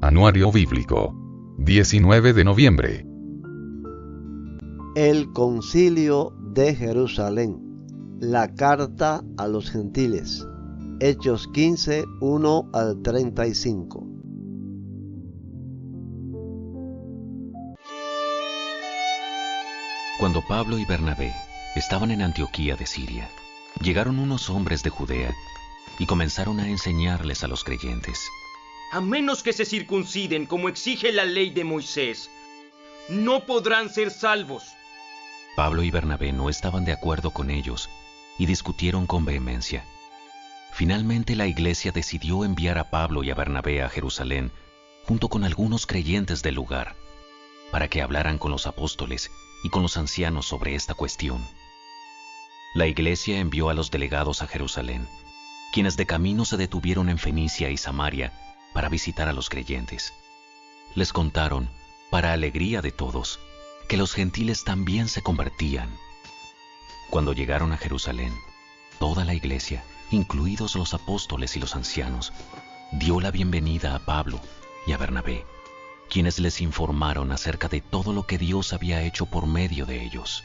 Anuario Bíblico. 19 de noviembre. El Concilio de Jerusalén. La carta a los gentiles. Hechos 15, 1 al 35. Cuando Pablo y Bernabé estaban en Antioquía de Siria, llegaron unos hombres de Judea y comenzaron a enseñarles a los creyentes: a menos que se circunciden como exige la ley de Moisés, no podrán ser salvos. Pablo y Bernabé no estaban de acuerdo con ellos y discutieron con vehemencia. Finalmente la iglesia decidió enviar a Pablo y a Bernabé a Jerusalén junto con algunos creyentes del lugar para que hablaran con los apóstoles y con los ancianos sobre esta cuestión. La iglesia envió a los delegados a Jerusalén, quienes de camino se detuvieron en Fenicia y Samaria para visitar a los creyentes. Les contaron, para alegría de todos, que los gentiles también se convertían. Cuando llegaron a Jerusalén, toda la iglesia, incluidos los apóstoles y los ancianos, dio la bienvenida a Pablo y a Bernabé, quienes les informaron acerca de todo lo que Dios había hecho por medio de ellos.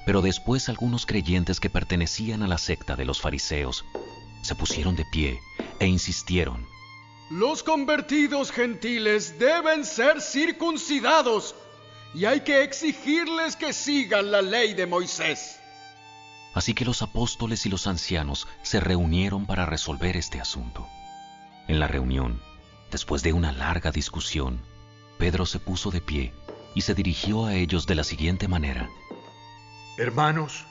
Pero después algunos creyentes que pertenecían a la secta de los fariseos se pusieron de pie e insistieron: los convertidos gentiles deben ser circuncidados y hay que exigirles que sigan la ley de Moisés. Así que los apóstoles y los ancianos se reunieron para resolver este asunto. En la reunión, después de una larga discusión, Pedro se puso de pie y se dirigió a ellos de la siguiente manera: hermanos,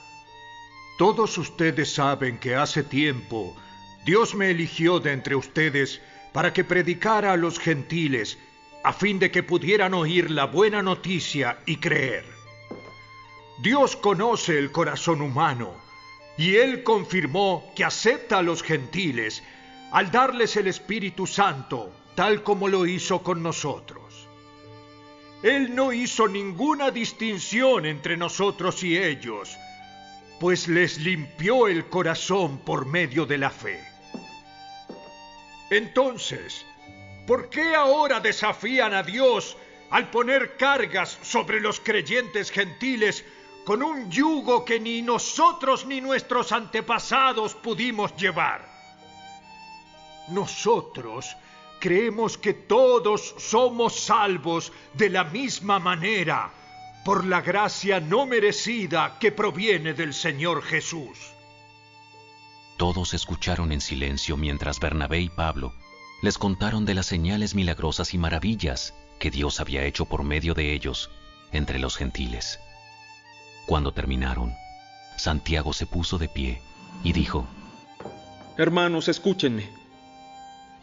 todos ustedes saben que hace tiempo Dios me eligió de entre ustedes para que predicara a los gentiles, a fin de que pudieran oír la buena noticia y creer. Dios conoce el corazón humano, y Él confirmó que acepta a los gentiles al darles el Espíritu Santo, tal como lo hizo con nosotros. Él no hizo ninguna distinción entre nosotros y ellos, pues les limpió el corazón por medio de la fe. Entonces, ¿por qué ahora desafían a Dios al poner cargas sobre los creyentes gentiles con un yugo que ni nosotros ni nuestros antepasados pudimos llevar? Nosotros creemos que todos somos salvos de la misma manera, por la gracia no merecida que proviene del Señor Jesús. Todos escucharon en silencio mientras Bernabé y Pablo les contaron de las señales milagrosas y maravillas que Dios había hecho por medio de ellos entre los gentiles. Cuando terminaron, Santiago se puso de pie y dijo: hermanos, escúchenme.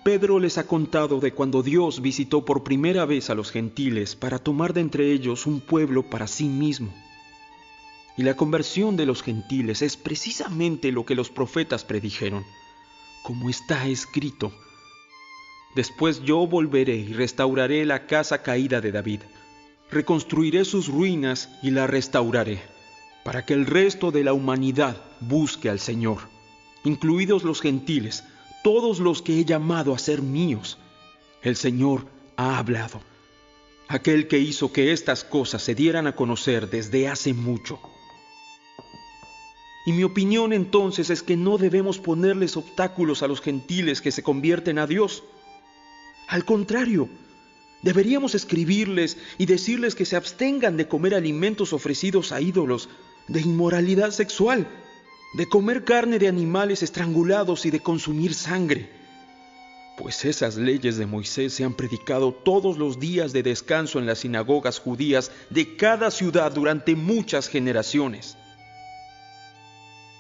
Pedro les ha contado de cuando Dios visitó por primera vez a los gentiles para tomar de entre ellos un pueblo para sí mismo. Y la conversión de los gentiles es precisamente lo que los profetas predijeron, como está escrito: después yo volveré y restauraré la casa caída de David, reconstruiré sus ruinas y la restauraré, para que el resto de la humanidad busque al Señor, incluidos los gentiles, todos los que he llamado a ser míos. El Señor ha hablado, aquel que hizo que estas cosas se dieran a conocer desde hace mucho. Y mi opinión entonces es que no debemos ponerles obstáculos a los gentiles que se convierten a Dios. Al contrario, deberíamos escribirles y decirles que se abstengan de comer alimentos ofrecidos a ídolos, de inmoralidad sexual, de comer carne de animales estrangulados y de consumir sangre. Pues esas leyes de Moisés se han predicado todos los días de descanso en las sinagogas judías de cada ciudad durante muchas generaciones.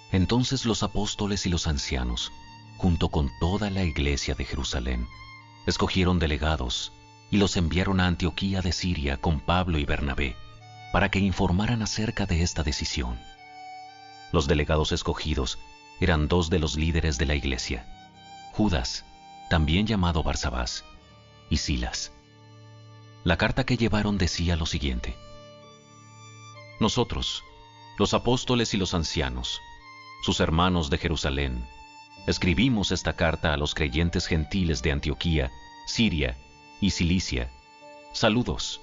Entonces los apóstoles y los ancianos, junto con toda la iglesia de Jerusalén, escogieron delegados y los enviaron a Antioquía de Siria con Pablo y Bernabé para que informaran acerca de esta decisión. Los delegados escogidos eran dos de los líderes de la iglesia: Judas, también llamado Barsabás, y Silas. La carta que llevaron decía lo siguiente: nosotros, los apóstoles y los ancianos, sus hermanos de Jerusalén, escribimos esta carta a los creyentes gentiles de Antioquía, Siria y Cilicia, saludos.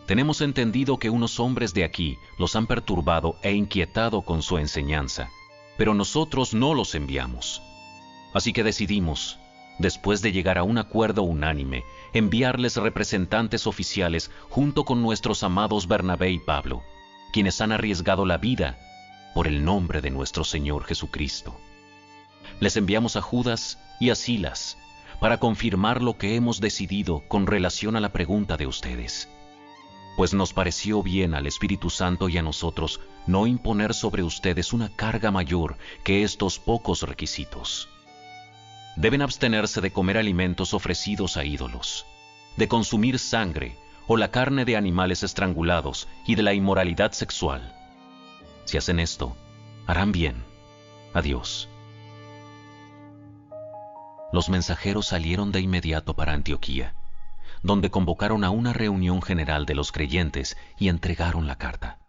Tenemos entendido que unos hombres de aquí los han perturbado e inquietado con su enseñanza, pero nosotros no los enviamos. Así que decidimos, después de llegar a un acuerdo unánime, enviarles representantes oficiales junto con nuestros amados Bernabé y Pablo, quienes han arriesgado la vida por el nombre de nuestro Señor Jesucristo. Les enviamos a Judas y a Silas para confirmar lo que hemos decidido con relación a la pregunta de ustedes. Pues nos pareció bien al Espíritu Santo y a nosotros no imponer sobre ustedes una carga mayor que estos pocos requisitos. Deben abstenerse de comer alimentos ofrecidos a ídolos, de consumir sangre o la carne de animales estrangulados y de la inmoralidad sexual. Si hacen esto, harán bien. Adiós. Los mensajeros salieron de inmediato para Antioquía, donde convocaron a una reunión general de los creyentes y entregaron la carta.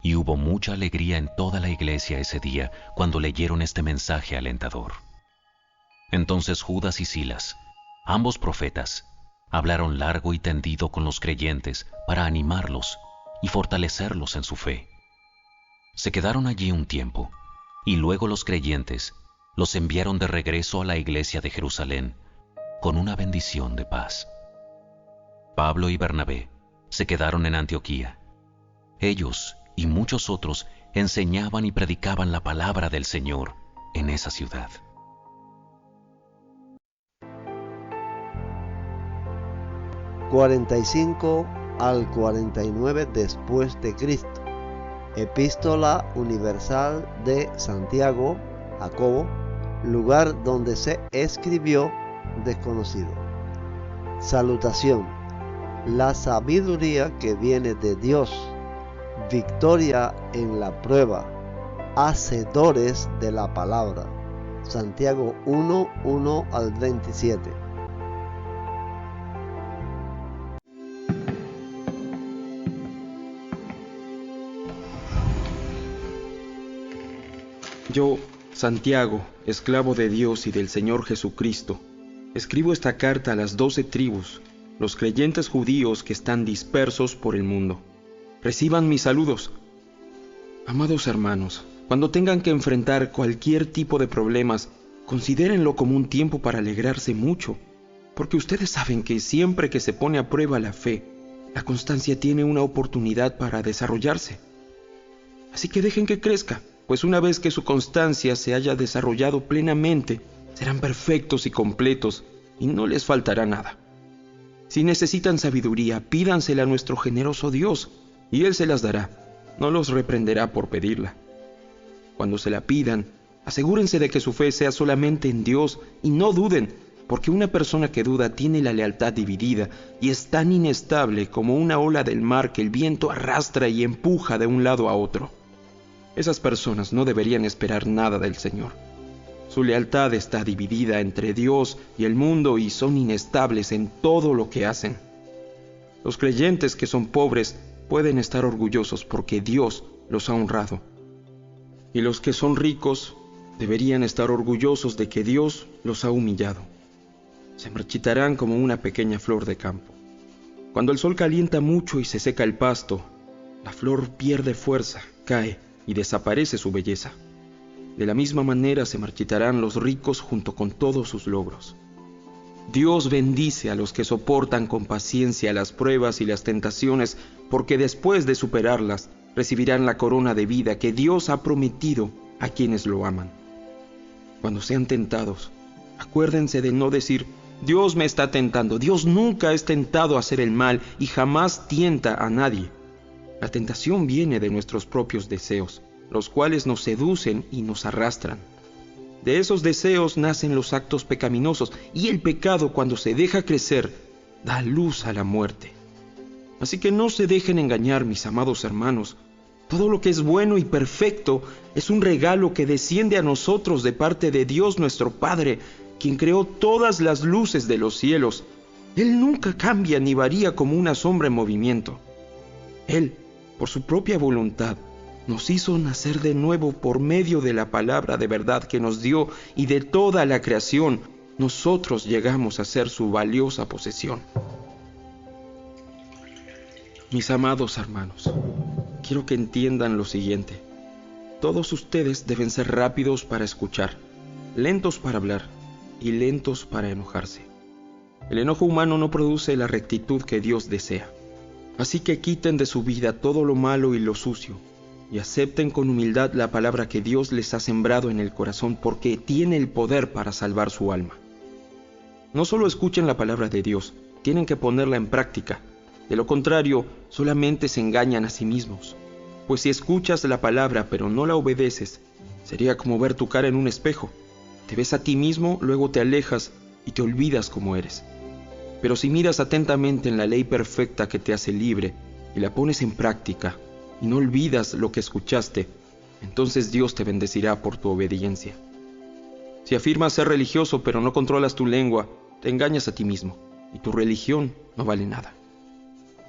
Y hubo mucha alegría en toda la iglesia ese día cuando leyeron este mensaje alentador. Entonces Judas y Silas, ambos profetas, hablaron largo y tendido con los creyentes para animarlos y fortalecerlos en su fe. Se quedaron allí un tiempo, y luego los creyentes los enviaron de regreso a la iglesia de Jerusalén con una bendición de paz. Pablo y Bernabé se quedaron en Antioquía. Ellos y muchos otros enseñaban y predicaban la palabra del Señor en esa ciudad. ...45 al 49 después de Cristo. Epístola Universal de Santiago, Jacobo, lugar donde se escribió desconocido. Salutación. La sabiduría que viene de Dios, victoria en la prueba, hacedores de la palabra. Santiago 1, 1 al 27. Yo, Santiago, esclavo de Dios y del Señor Jesucristo, escribo esta carta a las 12 tribus, los creyentes judíos que están dispersos por el mundo. Reciban mis saludos. Amados hermanos, cuando tengan que enfrentar cualquier tipo de problemas, considérenlo como un tiempo para alegrarse mucho, porque ustedes saben que siempre que se pone a prueba la fe, la constancia tiene una oportunidad para desarrollarse. Así que dejen que crezca, pues una vez que su constancia se haya desarrollado plenamente, serán perfectos y completos, y no les faltará nada. Si necesitan sabiduría, pídansela a nuestro generoso Dios, y Él se las dará, no los reprenderá por pedirla. Cuando se la pidan, asegúrense de que su fe sea solamente en Dios, y no duden, porque una persona que duda tiene la lealtad dividida, y es tan inestable como una ola del mar que el viento arrastra y empuja de un lado a otro. Esas personas no deberían esperar nada del Señor. Su lealtad está dividida entre Dios y el mundo y son inestables en todo lo que hacen. Los creyentes que son pobres pueden estar orgullosos porque Dios los ha honrado. Y los que son ricos deberían estar orgullosos de que Dios los ha humillado. Se marchitarán como una pequeña flor de campo. Cuando el sol calienta mucho y se seca el pasto, la flor pierde fuerza, cae y desaparece su belleza. De la misma manera se marchitarán los ricos junto con todos sus logros. Dios bendice a los que soportan con paciencia las pruebas y las tentaciones, porque después de superarlas, recibirán la corona de vida que Dios ha prometido a quienes lo aman. Cuando sean tentados, acuérdense de no decir, Dios me está tentando. Dios nunca es tentado a hacer el mal y jamás tienta a nadie. La tentación viene de nuestros propios deseos, los cuales nos seducen y nos arrastran. De esos deseos nacen los actos pecaminosos, y el pecado, cuando se deja crecer, da luz a la muerte. Así que no se dejen engañar, mis amados hermanos. Todo lo que es bueno y perfecto es un regalo que desciende a nosotros de parte de Dios nuestro Padre, quien creó todas las luces de los cielos. Él nunca cambia ni varía como una sombra en movimiento. Él, por su propia voluntad, nos hizo nacer de nuevo por medio de la palabra de verdad que nos dio y de toda la creación, nosotros llegamos a ser su valiosa posesión. Mis amados hermanos, quiero que entiendan lo siguiente. Todos ustedes deben ser rápidos para escuchar, lentos para hablar y lentos para enojarse. El enojo humano no produce la rectitud que Dios desea. Así que quiten de su vida todo lo malo y lo sucio, y acepten con humildad la palabra que Dios les ha sembrado en el corazón, porque tiene el poder para salvar su alma. No solo escuchen la palabra de Dios, tienen que ponerla en práctica. De lo contrario, solamente se engañan a sí mismos. Pues si escuchas la palabra pero no la obedeces, sería como ver tu cara en un espejo. Te ves a ti mismo, luego te alejas y te olvidas cómo eres. Pero si miras atentamente en la ley perfecta que te hace libre y la pones en práctica y no olvidas lo que escuchaste, entonces Dios te bendecirá por tu obediencia. Si afirmas ser religioso pero no controlas tu lengua, te engañas a ti mismo y tu religión no vale nada.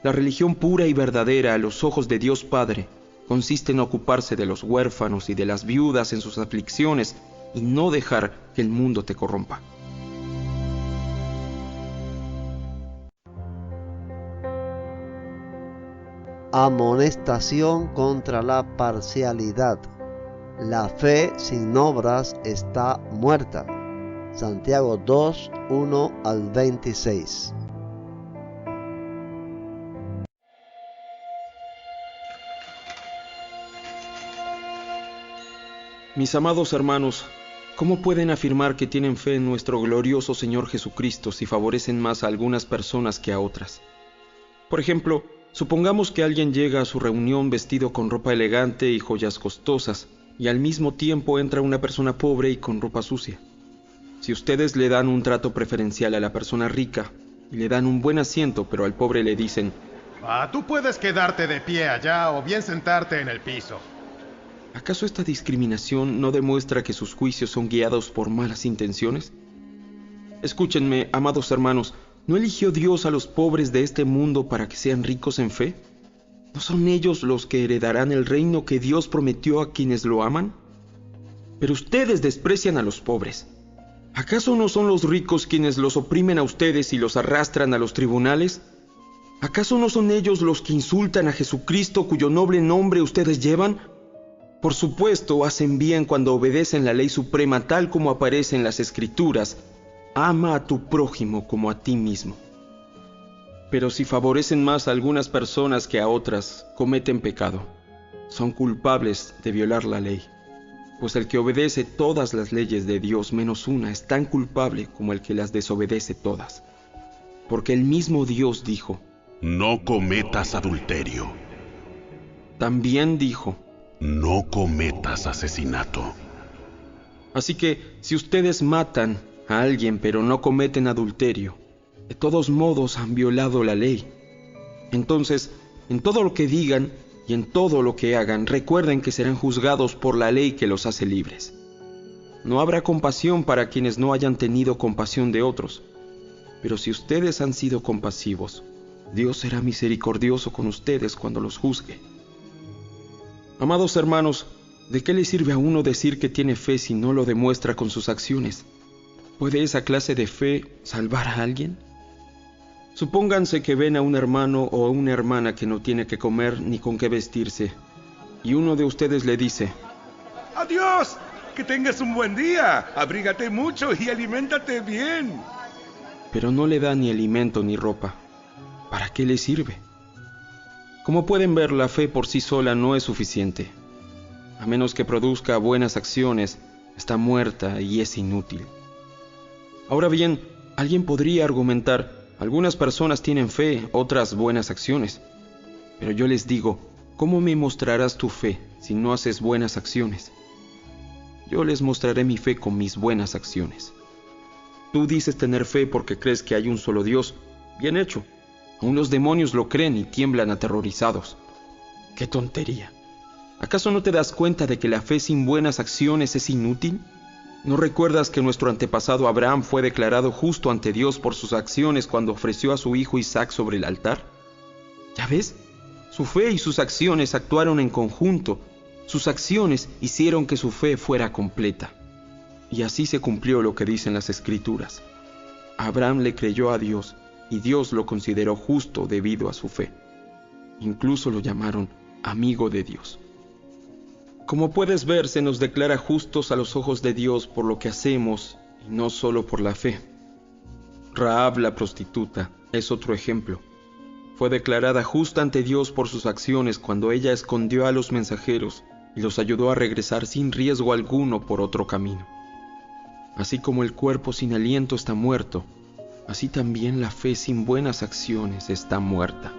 La religión pura y verdadera a los ojos de Dios Padre consiste en ocuparse de los huérfanos y de las viudas en sus aflicciones y no dejar que el mundo te corrompa. Amonestación contra la parcialidad. La fe sin obras está muerta. Santiago 2, 1 al 26. Mis amados hermanos, ¿cómo pueden afirmar que tienen fe en nuestro glorioso Señor Jesucristo si favorecen más a algunas personas que a otras? Por ejemplo, supongamos que alguien llega a su reunión vestido con ropa elegante y joyas costosas, y al mismo tiempo entra una persona pobre y con ropa sucia. Si ustedes le dan un trato preferencial a la persona rica y le dan un buen asiento, pero al pobre le dicen: tú puedes quedarte de pie allá o bien sentarte en el piso. ¿Acaso esta discriminación no demuestra que sus juicios son guiados por malas intenciones? Escúchenme, amados hermanos, ¿no eligió Dios a los pobres de este mundo para que sean ricos en fe? ¿No son ellos los que heredarán el reino que Dios prometió a quienes lo aman? Pero ustedes desprecian a los pobres. ¿Acaso no son los ricos quienes los oprimen a ustedes y los arrastran a los tribunales? ¿Acaso no son ellos los que insultan a Jesucristo cuyo noble nombre ustedes llevan? Por supuesto, hacen bien cuando obedecen la ley suprema tal como aparece en las Escrituras: ama a tu prójimo como a ti mismo. Pero si favorecen más a algunas personas que a otras, cometen pecado. Son culpables de violar la ley. Pues el que obedece todas las leyes de Dios menos una es tan culpable como el que las desobedece todas. Porque el mismo Dios dijo: no cometas adulterio. También dijo: no cometas asesinato. Así que, si ustedes matan a alguien pero no cometen adulterio, de todos modos han violado la ley. Entonces, en todo lo que digan y en todo lo que hagan, recuerden que serán juzgados por la ley que los hace libres. No habrá compasión para quienes no hayan tenido compasión de otros. Pero si ustedes han sido compasivos, Dios será misericordioso con ustedes cuando los juzgue. Amados hermanos, ¿de qué le sirve a uno decir que tiene fe si no lo demuestra con sus acciones? ¿Puede esa clase de fe salvar a alguien? Supónganse que ven a un hermano o a una hermana que no tiene que comer ni con qué vestirse, y uno de ustedes le dice: ¡Adiós! ¡Que tengas un buen día! Abrígate mucho y aliméntate bien. Pero no le da ni alimento ni ropa. ¿Para qué le sirve? Como pueden ver, la fe por sí sola no es suficiente. A menos que produzca buenas acciones, está muerta y es inútil. Ahora bien, alguien podría argumentar: algunas personas tienen fe, otras buenas acciones. Pero yo les digo, ¿cómo me mostrarás tu fe si no haces buenas acciones? Yo les mostraré mi fe con mis buenas acciones. Tú dices tener fe porque crees que hay un solo Dios. Bien hecho. Aún los demonios lo creen y tiemblan aterrorizados. ¡Qué tontería! ¿Acaso no te das cuenta de que la fe sin buenas acciones es inútil? ¿No recuerdas que nuestro antepasado Abraham fue declarado justo ante Dios por sus acciones cuando ofreció a su hijo Isaac sobre el altar? ¿Ya ves? Su fe y sus acciones actuaron en conjunto. Sus acciones hicieron que su fe fuera completa. Y así se cumplió lo que dicen las Escrituras. Abraham le creyó a Dios y Dios lo consideró justo debido a su fe. Incluso lo llamaron amigo de Dios. Como puedes ver, se nos declara justos a los ojos de Dios por lo que hacemos y no solo por la fe. Rahab la prostituta es otro ejemplo. Fue declarada justa ante Dios por sus acciones cuando ella escondió a los mensajeros y los ayudó a regresar sin riesgo alguno por otro camino. Así como el cuerpo sin aliento está muerto, así también la fe sin buenas acciones está muerta.